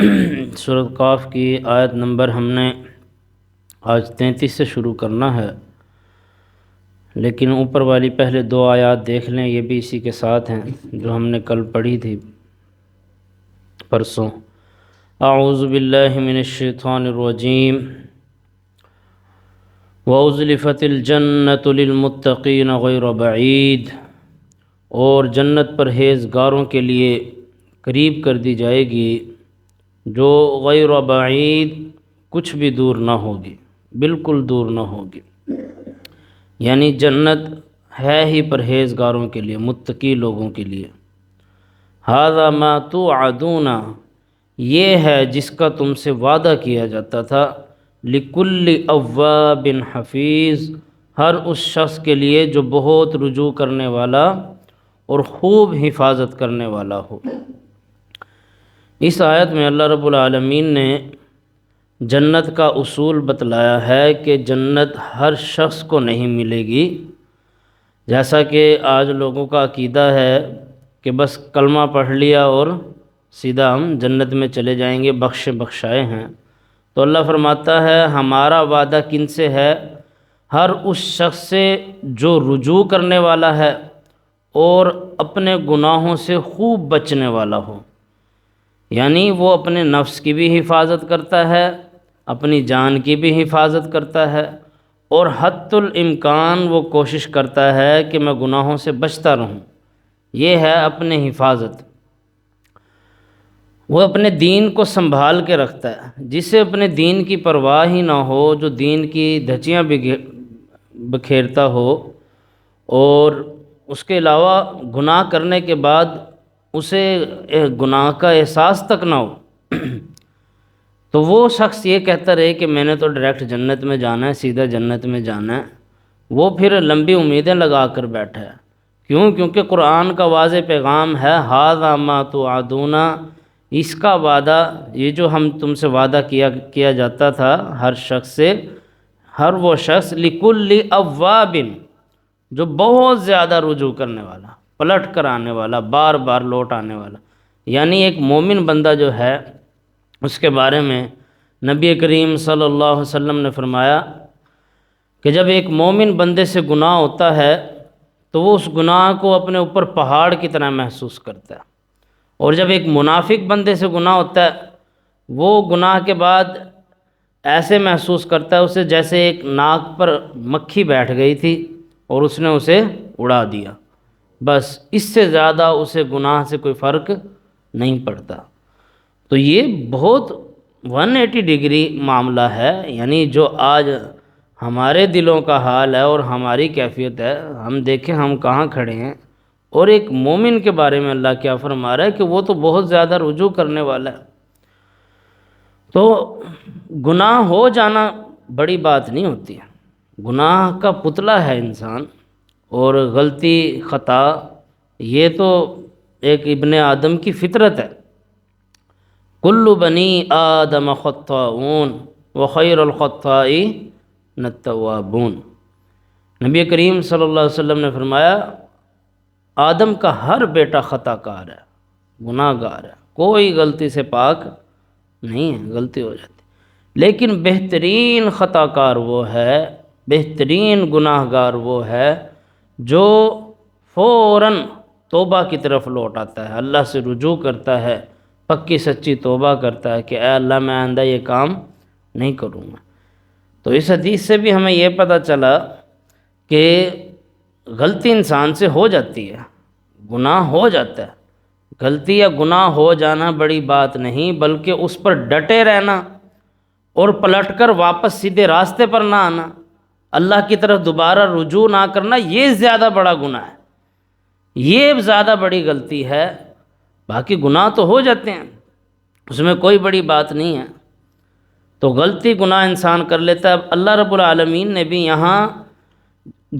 سورۃ قاف کی آیت نمبر ہم نے آج 33 سے شروع کرنا ہے، لیکن اوپر والی پہلے 2 آیات دیکھ لیں، یہ بھی اسی کے ساتھ ہیں جو ہم نے کل پڑھی تھی پرسوں۔ اعوذ باللہ من الشیطان الرجیم وَأُزْلِفَتِ الْجَنَّةُ لِلْمُتَّقِينَ غَيْرَ بَعِيدٍ، اور جنت پرہیزگاروں کے لیے قریب کر دی جائے گی جو غیر بعید، کچھ بھی دور نہ ہوگی، بالکل دور نہ ہوگی۔ یعنی جنت ہے ہی پرہیزگاروں کے لیے، متقی لوگوں کے لیے۔ ھذا ما توعدون، یہ ہے جس کا تم سے وعدہ کیا جاتا تھا، لکل اواب حفیظ، ہر اس شخص کے لیے جو بہت رجوع کرنے والا اور خوب حفاظت کرنے والا ہو۔ اس آیت میں اللہ رب العالمین نے جنت کا اصول بتلایا ہے کہ جنت ہر شخص کو نہیں ملے گی، جیسا کہ آج لوگوں کا عقیدہ ہے کہ بس کلمہ پڑھ لیا اور سیدھا ہم جنت میں چلے جائیں گے، بخشائے ہیں۔ تو اللہ فرماتا ہے ہمارا وعدہ کن سے ہے؟ ہر اس شخص سے جو رجوع کرنے والا ہے اور اپنے گناہوں سے خوب بچنے والا ہو، یعنی وہ اپنے نفس کی بھی حفاظت کرتا ہے، اپنی جان کی بھی حفاظت کرتا ہے، اور حتی الامکان وہ کوشش کرتا ہے کہ میں گناہوں سے بچتا رہوں۔ یہ ہے اپنے حفاظت، وہ اپنے دین کو سنبھال کے رکھتا ہے۔ جسے اپنے دین کی پرواہ ہی نہ ہو، جو دین کی دھجیاں بکھیرتا ہو اور اس کے علاوہ گناہ کرنے کے بعد اسے گناہ کا احساس تک نہ ہو، تو وہ شخص یہ کہتا رہے کہ میں نے تو ڈائریکٹ جنت میں جانا ہے، سیدھا جنت میں جانا ہے، وہ پھر لمبی امیدیں لگا کر بیٹھا ہے۔ کیوں؟ کیونکہ قرآن کا واضح پیغام ہے ھذا ما توعدون، اس کا وعدہ، یہ جو ہم تم سے وعدہ کیا جاتا تھا ہر شخص سے، ہر وہ شخص لکل اواب، جو بہت زیادہ رجوع کرنے والا، پلٹ کر آنے والا، بار بار لوٹ آنے والا۔ یعنی ایک مومن بندہ جو ہے اس کے بارے میں نبی کریم صلی اللہ علیہ وسلم نے فرمایا کہ جب ایک مومن بندے سے گناہ ہوتا ہے تو وہ اس گناہ کو اپنے اوپر پہاڑ کی طرح محسوس کرتا ہے، اور جب ایک منافق بندے سے گناہ ہوتا ہے وہ گناہ کے بعد ایسے محسوس کرتا ہے اسے جیسے ایک ناک پر مکھی بیٹھ گئی تھی اور اس نے اسے اڑا دیا، بس اس سے زیادہ اسے گناہ سے کوئی فرق نہیں پڑتا۔ تو یہ بہت 180 ڈگری معاملہ ہے، یعنی جو آج ہمارے دلوں کا حال ہے اور ہماری کیفیت ہے، ہم دیکھیں ہم کہاں کھڑے ہیں، اور ایک مومن کے بارے میں اللہ کیا فرما رہا ہے کہ وہ تو بہت زیادہ رجوع کرنے والا ہے۔ تو گناہ ہو جانا بڑی بات نہیں ہوتی ہے، گناہ کا پتلا ہے انسان، اور غلطی خطا یہ تو ایک ابن آدم کی فطرت ہے۔ کل بنی آدم خطاؤون وخیر الخطائین التوابون، نبی کریم صلی اللہ علیہ وسلم نے فرمایا آدم کا ہر بیٹا خطا کار ہے، گناہ گار ہے، کوئی غلطی سے پاک نہیں ہے، غلطی ہو جاتی، لیکن بہترین خطا کار وہ ہے، بہترین گناہ گار وہ ہے جو فوراً توبہ کی طرف لوٹ آتا ہے، اللہ سے رجوع کرتا ہے، پکی سچی توبہ کرتا ہے کہ اے اللہ میں آئندہ یہ کام نہیں کروں گا۔ تو اس حدیث سے بھی ہمیں یہ پتہ چلا کہ غلطی انسان سے ہو جاتی ہے، گناہ ہو جاتا ہے، غلطی یا گناہ ہو جانا بڑی بات نہیں، بلکہ اس پر ڈٹے رہنا اور پلٹ کر واپس سیدھے راستے پر نہ آنا، اللہ کی طرف دوبارہ رجوع نہ کرنا، یہ زیادہ بڑا گناہ ہے، یہ زیادہ بڑی غلطی ہے۔ باقی گناہ تو ہو جاتے ہیں، اس میں کوئی بڑی بات نہیں ہے، تو غلطی گناہ انسان کر لیتا ہے۔ اللہ رب العالمین نے بھی یہاں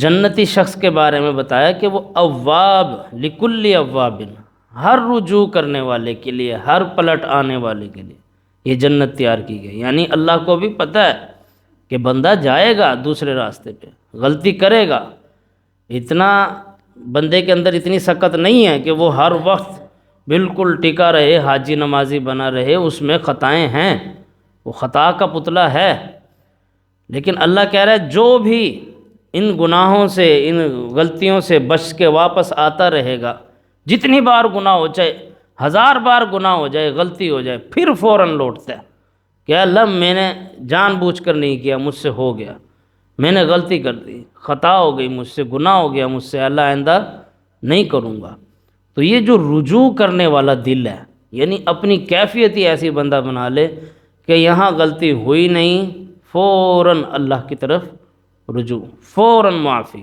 جنتی شخص کے بارے میں بتایا کہ وہ اواب، لکل اواب، ہر رجوع کرنے والے کے لیے، ہر پلٹ آنے والے کے لیے یہ جنت تیار کی گئی۔ یعنی اللہ کو بھی پتہ ہے کہ بندہ جائے گا دوسرے راستے پہ، غلطی کرے گا، اتنا بندے کے اندر اتنی سخت نہیں ہے کہ وہ ہر وقت بالکل ٹکا رہے، حاجی نمازی بنا رہے، اس میں خطائیں ہیں، وہ خطا کا پتلا ہے، لیکن اللہ کہہ رہا ہے جو بھی ان گناہوں سے، ان غلطیوں سے بچ کے واپس آتا رہے گا، جتنی بار گناہ ہو جائے، 1000 بار گناہ ہو جائے، غلطی ہو جائے، پھر فوراً لوٹتا ہے کہ اللہ میں نے جان بوجھ کر نہیں کیا، مجھ سے ہو گیا، میں نے غلطی کر دی، خطا ہو گئی مجھ سے، گناہ ہو گیا مجھ سے، اللہ آئندہ نہیں کروں گا۔ تو یہ جو رجوع کرنے والا دل ہے، یعنی اپنی کیفیت ہی ایسی بندہ بنا لے کہ یہاں غلطی ہوئی نہیں، فوراً اللہ کی طرف رجوع، فوراً معافی۔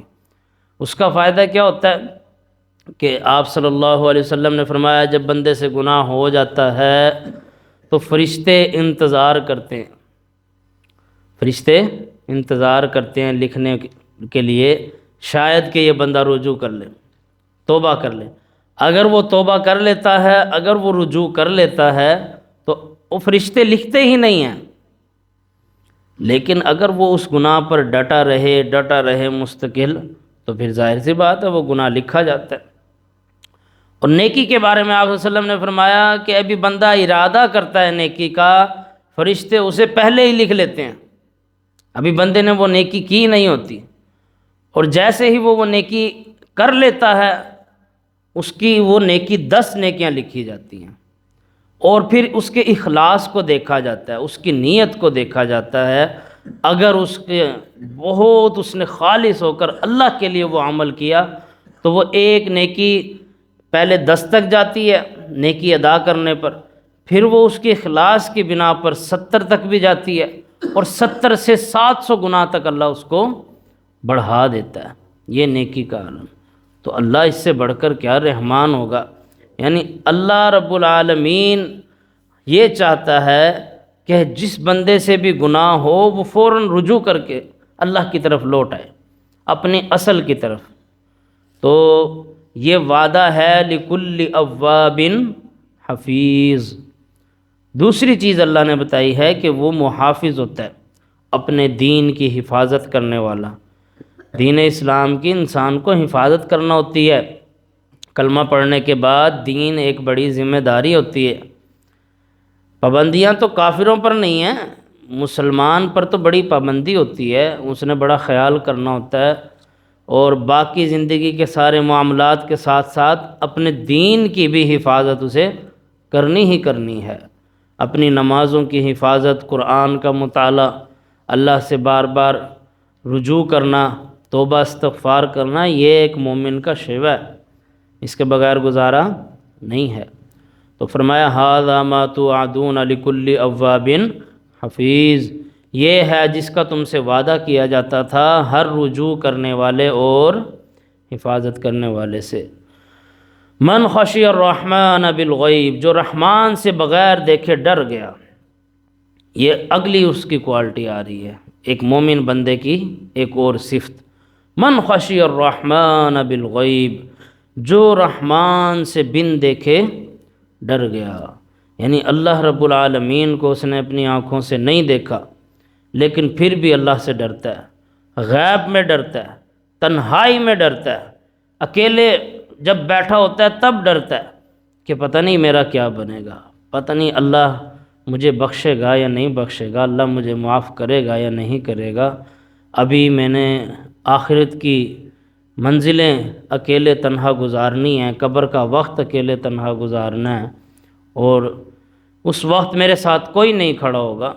اس کا فائدہ کیا ہوتا ہے کہ آپ صلی اللہ علیہ وسلم نے فرمایا جب بندے سے گناہ ہو جاتا ہے تو فرشتے انتظار کرتے ہیں، فرشتے انتظار کرتے ہیں لکھنے کے لیے، شاید کہ یہ بندہ رجوع کر لے، توبہ کر لے۔ اگر وہ توبہ کر لیتا ہے، اگر وہ رجوع کر لیتا ہے تو وہ فرشتے لکھتے ہی نہیں ہیں، لیکن اگر وہ اس گناہ پر ڈٹا رہے مستقل، تو پھر ظاہر سی بات ہے وہ گناہ لکھا جاتا ہے۔ اور نیکی کے بارے میں آپ صلی اللہ علیہ وسلم نے فرمایا کہ ابھی بندہ ارادہ کرتا ہے نیکی کا، فرشتے اسے پہلے ہی لکھ لیتے ہیں، ابھی بندے نے وہ نیکی کی نہیں ہوتی، اور جیسے ہی وہ نیکی کر لیتا ہے، اس کی وہ نیکی 10 نیکیاں لکھی جاتی ہیں، اور پھر اس کے اخلاص کو دیکھا جاتا ہے، اس کی نیت کو دیکھا جاتا ہے۔ اگر اس نے خالص ہو کر اللہ کے لیے وہ عمل کیا تو وہ ایک نیکی پہلے 10 تک جاتی ہے نیکی ادا کرنے پر، پھر وہ اس کے اخلاص کی بنا پر 70 تک بھی جاتی ہے، اور 70 سے 700 گناہ تک اللہ اس کو بڑھا دیتا ہے۔ یہ نیکی کا عالم، تو اللہ اس سے بڑھ کر کیا رحمان ہوگا؟ یعنی اللہ رب العالمین یہ چاہتا ہے کہ جس بندے سے بھی گناہ ہو وہ فوراً رجوع کر کے اللہ کی طرف لوٹ آئے، اپنی اصل کی طرف۔ تو یہ وعدہ ہے لکل اواب حفیظ۔ دوسری چیز اللہ نے بتائی ہے کہ وہ محافظ ہوتا ہے، اپنے دین کی حفاظت کرنے والا۔ دین اسلام کی انسان کو حفاظت کرنا ہوتی ہے، کلمہ پڑھنے کے بعد دین ایک بڑی ذمہ داری ہوتی ہے۔ پابندیاں تو کافروں پر نہیں ہیں، مسلمان پر تو بڑی پابندی ہوتی ہے، اس نے بڑا خیال کرنا ہوتا ہے، اور باقی زندگی کے سارے معاملات کے ساتھ ساتھ اپنے دین کی بھی حفاظت اسے کرنی ہی کرنی ہے۔ اپنی نمازوں کی حفاظت، قرآن کا مطالعہ، اللہ سے بار بار رجوع کرنا، توبہ استغفار کرنا، یہ ایک مومن کا شیوہ ہے، اس کے بغیر گزارا نہیں ہے۔ تو فرمایا ھذا ما توعدون لکل اواب حفیظ، یہ ہے جس کا تم سے وعدہ کیا جاتا تھا ہر رجوع کرنے والے اور حفاظت کرنے والے سے۔ من خشی الرحمن بالغیب، جو رحمان سے بغیر دیکھے ڈر گیا، یہ اگلی اس کی کوالٹی آ رہی ہے، ایک مومن بندے کی ایک اور صفت۔ من خشی الرحمن بالغیب، جو رحمان سے بن دیکھے ڈر گیا، یعنی اللہ رب العالمین کو اس نے اپنی آنکھوں سے نہیں دیکھا، لیکن پھر بھی اللہ سے ڈرتا ہے، غیب میں ڈرتا ہے، تنہائی میں ڈرتا ہے، اکیلے جب بیٹھا ہوتا ہے تب ڈرتا ہے کہ پتہ نہیں میرا کیا بنے گا، پتہ نہیں اللہ مجھے بخشے گا یا نہیں بخشے گا، اللہ مجھے معاف کرے گا یا نہیں کرے گا، ابھی میں نے آخرت کی منزلیں اکیلے تنہا گزارنی ہیں، قبر کا وقت اکیلے تنہا گزارنا ہے، اور اس وقت میرے ساتھ کوئی نہیں کھڑا ہوگا۔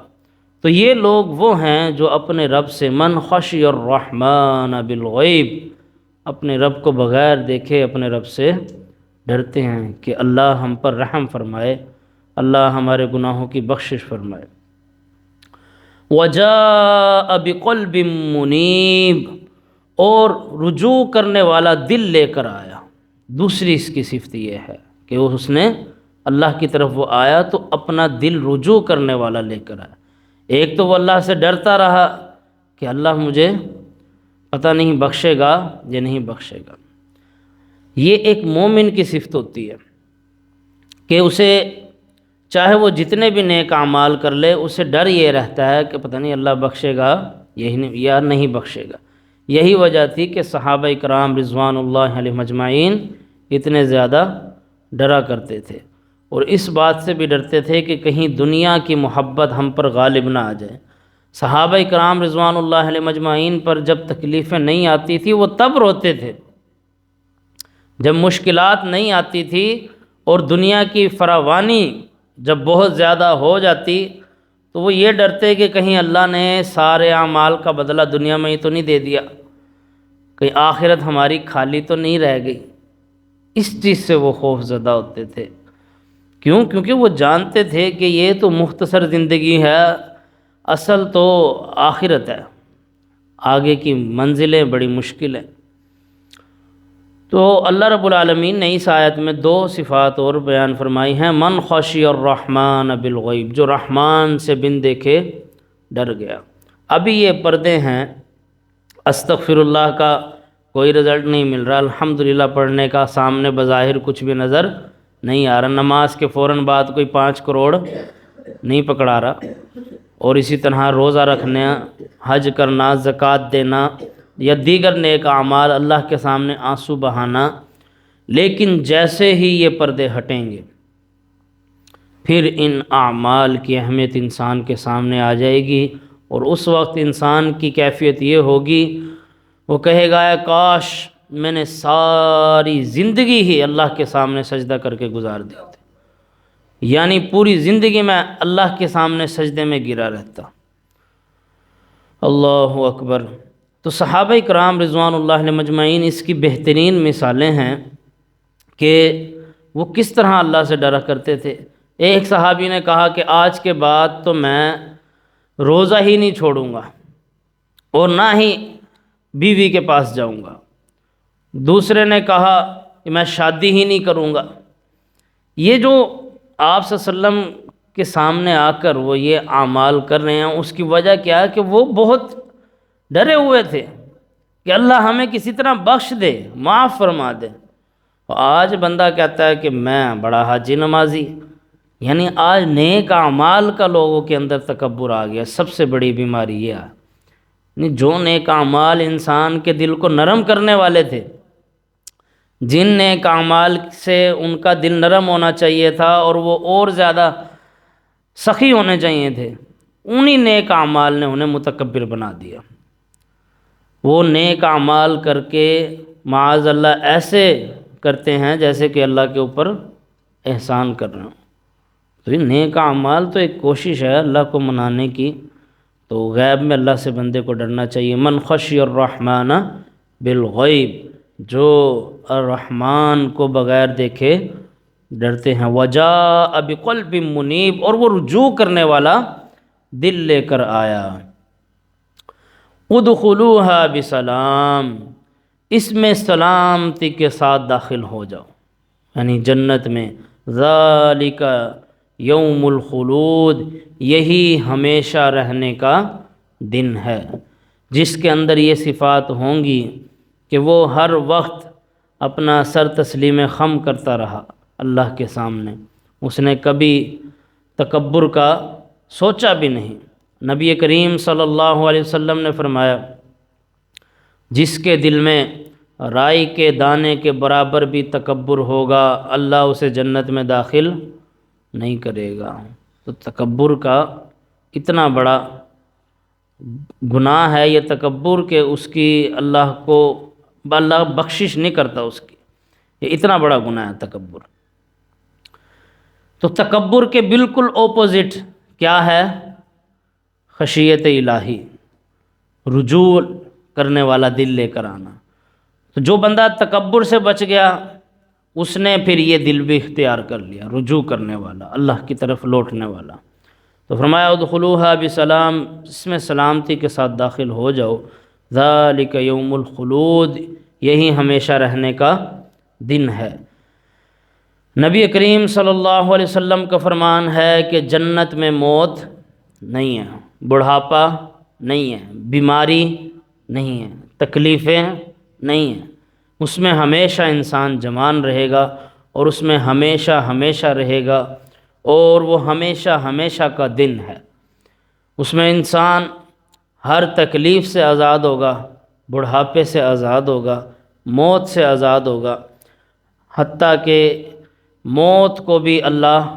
تو یہ لوگ وہ ہیں جو اپنے رب سے، من خشی الرحمن بالغیب، اپنے رب کو بغیر دیکھے اپنے رب سے ڈرتے ہیں کہ اللہ ہم پر رحم فرمائے، اللہ ہمارے گناہوں کی بخشش فرمائے۔ وَجَاءَ بِقَلْبٍ مُنِیبٍ، اور رجوع کرنے والا دل لے کر آیا۔ دوسری اس کی صفت یہ ہے کہ اس نے اللہ کی طرف وہ آیا تو اپنا دل رجوع کرنے والا لے کر آیا۔ ایک تو وہ اللہ سے ڈرتا رہا کہ اللہ مجھے پتہ نہیں بخشے گا یا نہیں بخشے گا، یہ ایک مومن کی صفت ہوتی ہے کہ اسے چاہے وہ جتنے بھی نیک اعمال کر لے، اسے ڈر یہ رہتا ہے کہ پتہ نہیں اللہ بخشے گا یا نہیں بخشے گا۔ یہی وجہ تھی کہ صحابہ کرام رضوان اللہ علیہم اجمعین اتنے زیادہ ڈرا کرتے تھے، اور اس بات سے بھی ڈرتے تھے کہ کہیں دنیا کی محبت ہم پر غالب نہ آ جائے۔ صحابہ کرام رضوان اللہ علیہ مجمعین پر جب تکلیفیں نہیں آتی تھی وہ تب روتے تھے، جب مشکلات نہیں آتی تھی اور دنیا کی فراوانی جب بہت زیادہ ہو جاتی تو وہ یہ ڈرتے کہ کہیں اللہ نے سارے اعمال کا بدلہ دنیا میں ہی تو نہیں دے دیا، کہیں آخرت ہماری خالی تو نہیں رہ گئی۔ اس چیز سے وہ خوف زدہ ہوتے تھے۔ کیوں؟ کیونکہ وہ جانتے تھے کہ یہ تو مختصر زندگی ہے، اصل تو آخرت ہے، آگے کی منزلیں بڑی مشکل ہیں۔ تو اللہ رب العالمین نے اس آیت میں دو صفات اور بیان فرمائی ہیں۔ من خشی الرحمن بالغیب، جو رحمان سے بن دیکھے ڈر گیا۔ ابھی یہ پردے ہیں، استغفر اللہ کا کوئی رزلٹ نہیں مل رہا، الحمدللہ پڑھنے کا سامنے بظاہر کچھ بھی نظر نہیں آ رہا، نماز کے فوراً بعد کوئی 5 کروڑ نہیں پکڑا رہا، اور اسی طرح روزہ رکھنا، حج کرنا، زکوٰۃ دینا یا دیگر نیک اعمال، اللہ کے سامنے آنسو بہانا۔ لیکن جیسے ہی یہ پردے ہٹیں گے پھر ان اعمال کی اہمیت انسان کے سامنے آ جائے گی، اور اس وقت انسان کی کیفیت یہ ہوگی، وہ کہے گا اے کاش میں نے ساری زندگی ہی اللہ کے سامنے سجدہ کر کے گزار دی تھی، یعنی پوری زندگی میں اللہ کے سامنے سجدے میں گرا رہتا۔ اللہ اکبر۔ تو صحابہ کرام رضوان اللہ علیہ مجمعین اس کی بہترین مثالیں ہیں کہ وہ کس طرح اللہ سے ڈرا کرتے تھے۔ ایک صحابی نے کہا کہ آج کے بعد تو میں روزہ ہی نہیں چھوڑوں گا اور نہ ہی بیوی کے پاس جاؤں گا۔ دوسرے نے کہا کہ میں شادی ہی نہیں کروں گا۔ یہ جو آپ صلی اللہ علیہ وسلم کے سامنے آ کر وہ یہ اعمال کر رہے ہیں، اس کی وجہ کیا ہے کہ وہ بہت ڈرے ہوئے تھے کہ اللہ ہمیں کسی طرح بخش دے، معاف فرما دے۔ آج بندہ کہتا ہے کہ میں بڑا حاجی نمازی، یعنی آج نیک اعمال کا لوگوں کے اندر تکبر آ گیا۔ سب سے بڑی بیماری یہ ہے، یعنی جو نیک اعمال انسان کے دل کو نرم کرنے والے تھے، جن نیک اعمال سے ان کا دل نرم ہونا چاہیے تھا اور وہ اور زیادہ سخی ہونے چاہیے تھے، انہی نیک اعمال نے انہیں متکبر بنا دیا۔ وہ نیک اعمال کر کے معاذ اللہ ایسے کرتے ہیں جیسے کہ اللہ کے اوپر احسان کر رہے ہوں۔ تو یہ نیک اعمال تو ایک کوشش ہے اللہ کو منانے کی، تو غیب میں اللہ سے بندے کو ڈرنا چاہیے۔ من خشی الرحمن بالغیب، جو الرحمن کو بغیر دیکھے ڈرتے ہیں۔ وجاء بقلب منیب، اور وہ رجوع کرنے والا دل لے کر آیا۔ ادخلوها بسلام، اس میں سلامتی کے ساتھ داخل ہو جاؤ، یعنی جنت میں۔ ذالک یوم الخلود، یہی ہمیشہ رہنے کا دن ہے، جس کے اندر یہ صفات ہوں گی کہ وہ ہر وقت اپنا سر تسلیم خم کرتا رہا اللہ کے سامنے، اس نے کبھی تکبر کا سوچا بھی نہیں۔ نبی کریم صلی اللہ علیہ وسلم نے فرمایا، جس کے دل میں رائی کے دانے کے برابر بھی تکبر ہوگا اللہ اسے جنت میں داخل نہیں کرے گا۔ تو تکبر کا اتنا بڑا گناہ ہے یہ تکبر کہ اس کی اللہ بخشش نہیں کرتا اس کی، یہ اتنا بڑا گناہ ہے تکبر۔ تو تکبر کے بالکل اپوزٹ کیا ہے؟ خشیت الہی، رجوع کرنے والا دل لے کر آنا۔ تو جو بندہ تکبر سے بچ گیا اس نے پھر یہ دل بھی اختیار کر لیا، رجوع کرنے والا، اللہ کی طرف لوٹنے والا۔ تو فرمایا ادخلوها بسلام، اس میں سلامتی کے ساتھ داخل ہو جاؤ۔ ذالک یوم الخلود، یہی ہمیشہ رہنے کا دن ہے۔ نبی کریم صلی اللہ علیہ وسلم کا فرمان ہے کہ جنت میں موت نہیں ہے، بڑھاپا نہیں ہے، بیماری نہیں ہے، تکلیفیں نہیں ہیں، اس میں ہمیشہ انسان جوان رہے گا اور اس میں ہمیشہ ہمیشہ رہے گا، اور وہ ہمیشہ ہمیشہ کا دن ہے۔ اس میں انسان ہر تکلیف سے آزاد ہوگا، بڑھاپے سے آزاد ہوگا، موت سے آزاد ہوگا، حتیٰ کہ موت کو بھی اللہ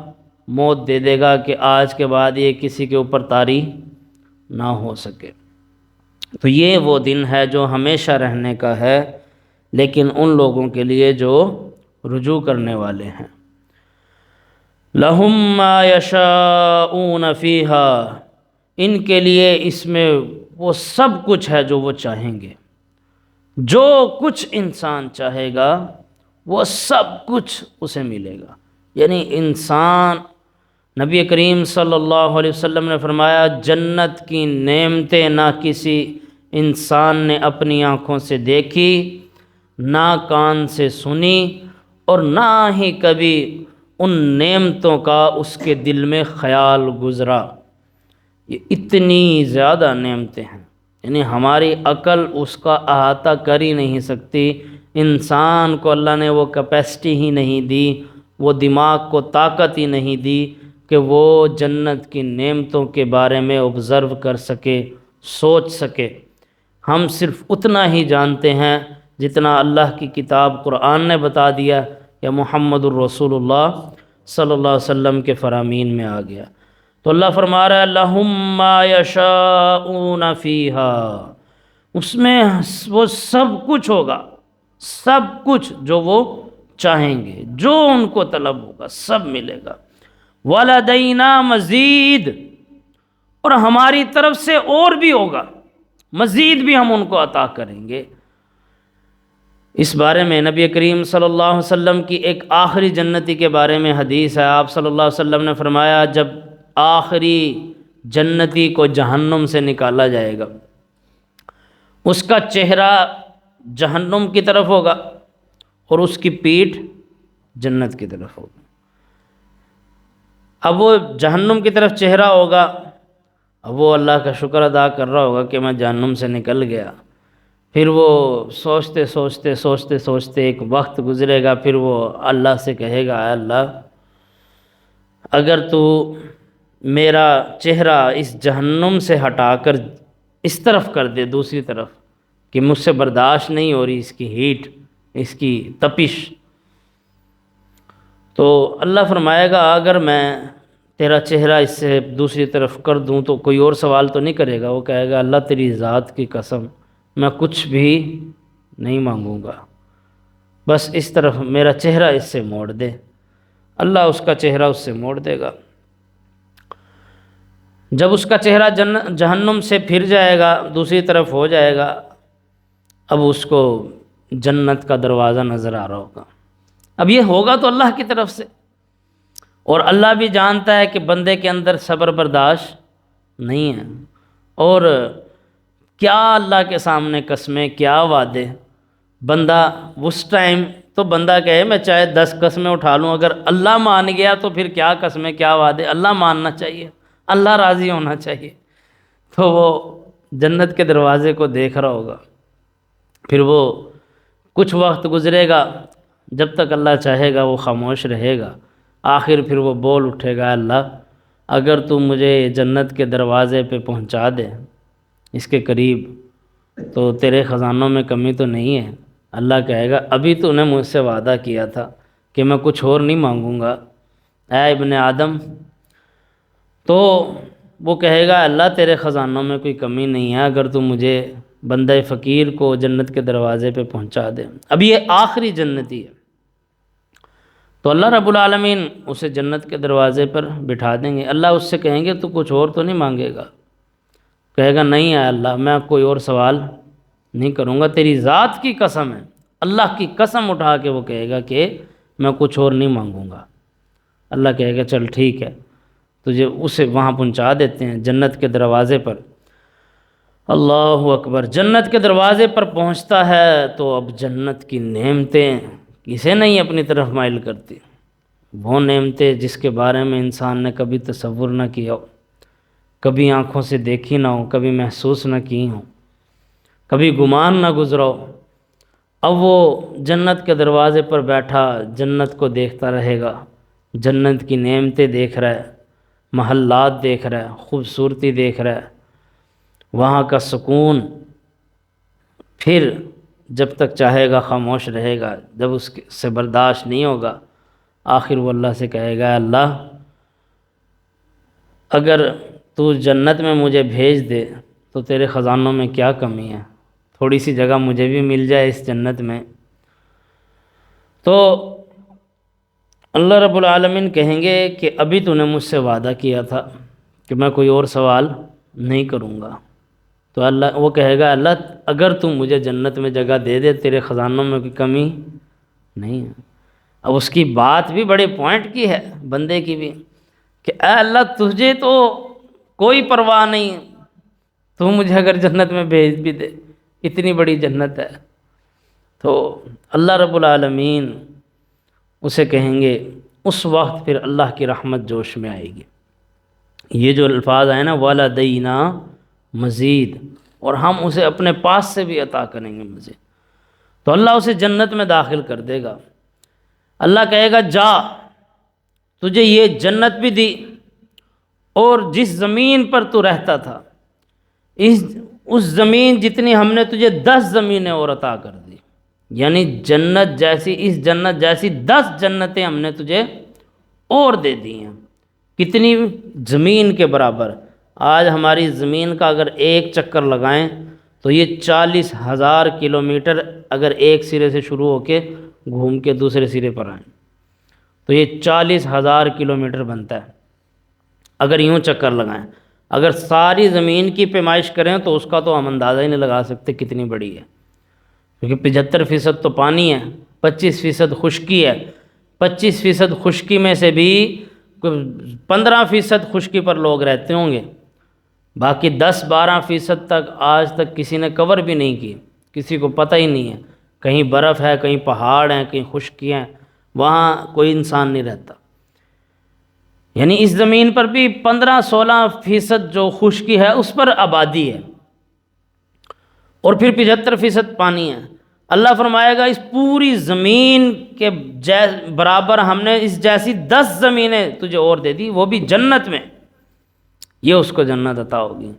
موت دے دے گا کہ آج کے بعد یہ کسی کے اوپر طاری نہ ہو سکے۔ تو یہ وہ دن ہے جو ہمیشہ رہنے کا ہے، لیکن ان لوگوں کے لیے جو رجوع کرنے والے ہیں۔ لَهُم مَّا يَشَاءُونَ فِيهَا، ان کے لیے اس میں وہ سب کچھ ہے جو وہ چاہیں گے۔ جو کچھ انسان چاہے گا وہ سب کچھ اسے ملے گا۔ یعنی انسان، نبی کریم صلی اللہ علیہ وسلم نے فرمایا جنت کی نعمتیں نہ کسی انسان نے اپنی آنکھوں سے دیکھی، نہ کان سے سنی، اور نہ ہی کبھی ان نعمتوں کا اس کے دل میں خیال گزرا۔ یہ اتنی زیادہ نعمتیں ہیں، یعنی ہماری عقل اس کا احاطہ کر ہی نہیں سکتی۔ انسان کو اللہ نے وہ کیپیسٹی ہی نہیں دی، وہ دماغ کو طاقت ہی نہیں دی کہ وہ جنت کی نعمتوں کے بارے میں آبزرو کر سکے، سوچ سکے۔ ہم صرف اتنا ہی جانتے ہیں جتنا اللہ کی کتاب قرآن نے بتا دیا یا محمد الرسول اللہ صلی اللہ علیہ وسلم کے فرامین میں آ گیا۔ تو اللہ فرما رہا ہے لَهُم مَّا يَشَاءُونَ فِيهَا، اس میں وہ سب کچھ ہوگا، سب کچھ جو وہ چاہیں گے، جو ان کو طلب ہوگا سب ملے گا۔ وَلَدَيْنَا مَزِيدٌ، اور ہماری طرف سے اور بھی ہوگا، مزید بھی ہم ان کو عطا کریں گے۔ اس بارے میں نبی کریم صلی اللہ علیہ وسلم کی ایک آخری جنتی کے بارے میں حدیث ہے۔ آپ صلی اللہ علیہ وسلم نے فرمایا جب آخری جنتی کو جہنم سے نکالا جائے گا، اس کا چہرہ جہنم کی طرف ہوگا اور اس کی پیٹھ جنت کی طرف ہوگی۔ اب وہ جہنم کی طرف چہرہ ہوگا، اب وہ اللہ کا شکر ادا کر رہا ہوگا کہ میں جہنم سے نکل گیا۔ پھر وہ سوچتے سوچتے سوچتے سوچتے ایک وقت گزرے گا، پھر وہ اللہ سے کہے گا اے اللہ اگر تو میرا چہرہ اس جہنم سے ہٹا کر اس طرف کر دے، دوسری طرف، کہ مجھ سے برداشت نہیں ہو رہی اس کی ہیٹ، اس کی تپش، تو اللہ فرمائے گا اگر میں تیرا چہرہ اس سے دوسری طرف کر دوں تو کوئی اور سوال تو نہیں کرے گا۔ وہ کہے گا اللہ تیری ذات کی قسم میں کچھ بھی نہیں مانگوں گا، بس اس طرف میرا چہرہ اس سے موڑ دے۔ اللہ اس کا چہرہ اس سے موڑ دے گا۔ جب اس کا چہرہ جہنم سے پھر جائے گا، دوسری طرف ہو جائے گا، اب اس کو جنت کا دروازہ نظر آ رہا ہوگا۔ اب یہ ہوگا تو اللہ کی طرف سے، اور اللہ بھی جانتا ہے کہ بندے کے اندر صبر برداشت نہیں ہے، اور کیا اللہ کے سامنے قسمیں، کیا وعدے۔ بندہ اس ٹائم تو بندہ کہے میں چاہے 10 قسمیں اٹھا لوں، اگر اللہ مان گیا تو پھر کیا قسمیں، کیا وعدے۔ اللہ ماننا چاہیے، اللہ راضی ہونا چاہیے۔ تو وہ جنت کے دروازے کو دیکھ رہا ہوگا، پھر وہ کچھ وقت گزرے گا، جب تک اللہ چاہے گا وہ خاموش رہے گا، آخر پھر وہ بول اٹھے گا اللہ اگر تو مجھے جنت کے دروازے پہ پہنچا دے، اس کے قریب، تو تیرے خزانوں میں کمی تو نہیں ہے۔ اللہ کہے گا ابھی تو نے مجھ سے وعدہ کیا تھا کہ میں کچھ اور نہیں مانگوں گا اے ابن آدم، تو وہ کہے گا اللہ تیرے خزانوں میں کوئی کمی نہیں ہے اگر تو مجھے بندہ فقیر کو جنت کے دروازے پہ پہنچا دے۔ اب یہ آخری جنتی ہے، تو اللہ رب العالمین اسے جنت کے دروازے پر بٹھا دیں گے۔ اللہ اس سے کہیں گے تو کچھ اور تو نہیں مانگے گا؟ کہے گا نہیں ہے اللہ، میں کوئی اور سوال نہیں کروں گا، تیری ذات کی قسم ہے۔ اللہ کی قسم اٹھا کے وہ کہے گا کہ میں کچھ اور نہیں مانگوں گا۔ اللہ کہے گا چل ٹھیک ہے، تجھے اسے وہاں پہنچا دیتے ہیں جنت کے دروازے پر۔ اللہ اکبر، جنت کے دروازے پر پہنچتا ہے تو اب جنت کی نعمتیں کسے نہیں اپنی طرف مائل کرتی، وہ نعمتیں جس کے بارے میں انسان نے کبھی تصور نہ کیا ہو، کبھی آنکھوں سے دیکھی نہ ہو، کبھی محسوس نہ کی ہوں، کبھی گمان نہ گزرا ہو۔ اب وہ جنت کے دروازے پر بیٹھا جنت کو دیکھتا رہے گا، جنت کی نعمتیں دیکھ رہا ہے، محلات دیکھ رہا ہے، خوبصورتی دیکھ رہا ہے، وہاں کا سکون۔ پھر جب تک چاہے گا خاموش رہے گا، جب اس سے برداشت نہیں ہوگا آخر وہ اللہ سے کہے گا اللہ اگر تو جنت میں مجھے بھیج دے تو تیرے خزانوں میں کیا کمی ہے، تھوڑی سی جگہ مجھے بھی مل جائے اس جنت میں۔ تو اللہ رب العالمین کہیں گے کہ ابھی تو نے مجھ سے وعدہ کیا تھا کہ میں کوئی اور سوال نہیں کروں گا۔ تو اللہ وہ کہے گا اللہ اگر تو مجھے جنت میں جگہ دے دے تیرے خزانوں میں کوئی کمی نہیں ہے۔ اب اس کی بات بھی بڑے پوائنٹ کی ہے بندے کی بھی کہ اے اللہ تجھے تو کوئی پرواہ نہیں ہے، تو مجھے اگر جنت میں بھیج بھی دے، اتنی بڑی جنت ہے۔ تو اللہ رب العالمین اسے کہیں گے، اس وقت پھر اللہ کی رحمت جوش میں آئے گی۔ یہ جو الفاظ آئے نا وَلَدَيْنَا مزید، اور ہم اسے اپنے پاس سے بھی عطا کریں گے مزید۔ تو اللہ اسے جنت میں داخل کر دے گا۔ اللہ کہے گا جا تجھے یہ جنت بھی دی، اور جس زمین پر تو رہتا تھا اس زمین جتنی ہم نے تجھے 10 زمینیں اور عطا کر دی، یعنی جنت جیسی، اس جنت جیسی 10 جنتیں ہم نے تجھے اور دے دی ہیں۔ کتنی؟ زمین کے برابر۔ آج ہماری زمین کا اگر ایک چکر لگائیں تو یہ 40,000 کلومیٹر اگر ایک سرے سے شروع ہو کے گھوم کے دوسرے سرے پر آئیں تو یہ 40,000 کلومیٹر بنتا ہے اگر یوں چکر لگائیں۔ اگر ساری زمین کی پیمائش کریں تو اس کا تو ہم اندازہ ہی نہیں لگا سکتے کتنی بڑی ہے، کیونکہ 75% تو پانی ہے، 25% خشکی ہے۔ 25% خشکی میں سے بھی 15% خشکی پر لوگ رہتے ہوں گے، باقی 10-12% تک آج تک کسی نے کور بھی نہیں کی، کسی کو پتہ ہی نہیں ہے۔ کہیں برف ہے، کہیں پہاڑ ہیں، کہیں خشکی ہیں، وہاں کوئی انسان نہیں رہتا۔ یعنی اس زمین پر بھی 15-16% جو خشکی ہے اس پر آبادی ہے، اور پھر 75% پانی ہے۔ اللہ فرمائے گا اس پوری زمین کے برابر ہم نے اس جیسی 10 زمینیں تجھے اور دے دی، وہ بھی جنت میں۔ یہ اس کو جنت عطا ہوگی۔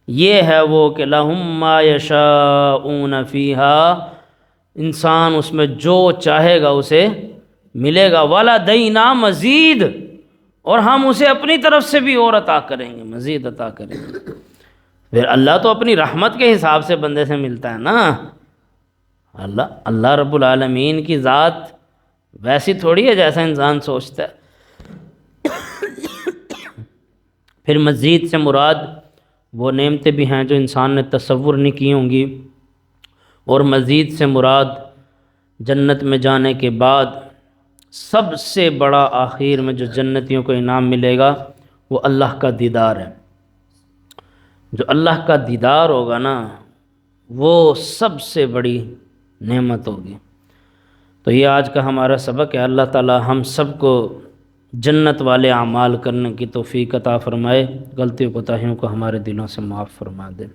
یہ ہے وہ کہ لَهُم مَّا يَشَاءُونَ فِيهَا، انسان اس میں جو چاہے گا اسے ملے گا۔ وَلَدَيْنَا مزید، اور ہم اسے اپنی طرف سے بھی اور عطا کریں گے، مزید عطا کریں گے۔ پھر اللہ تو اپنی رحمت کے حساب سے بندے سے ملتا ہے نا۔ اللہ رب العالمین کی ذات ویسی تھوڑی ہے جیسا انسان سوچتا ہے۔ پھر مزید سے مراد وہ نعمتیں بھی ہیں جو انسان نے تصور نہیں کی ہوں گی، اور مزید سے مراد جنت میں جانے کے بعد سب سے بڑا آخر میں جو جنتیوں کو انعام ملے گا وہ اللہ کا دیدار ہے۔ جو اللہ کا دیدار ہوگا نا وہ سب سے بڑی نعمت ہوگی۔ تو یہ آج کا ہمارا سبق ہے۔ اللہ تعالی ہم سب کو جنت والے اعمال کرنے کی توفیق عطا فرمائے، غلطیوں کوتاہیوں کو ہمارے دلوں سے معاف فرما دے۔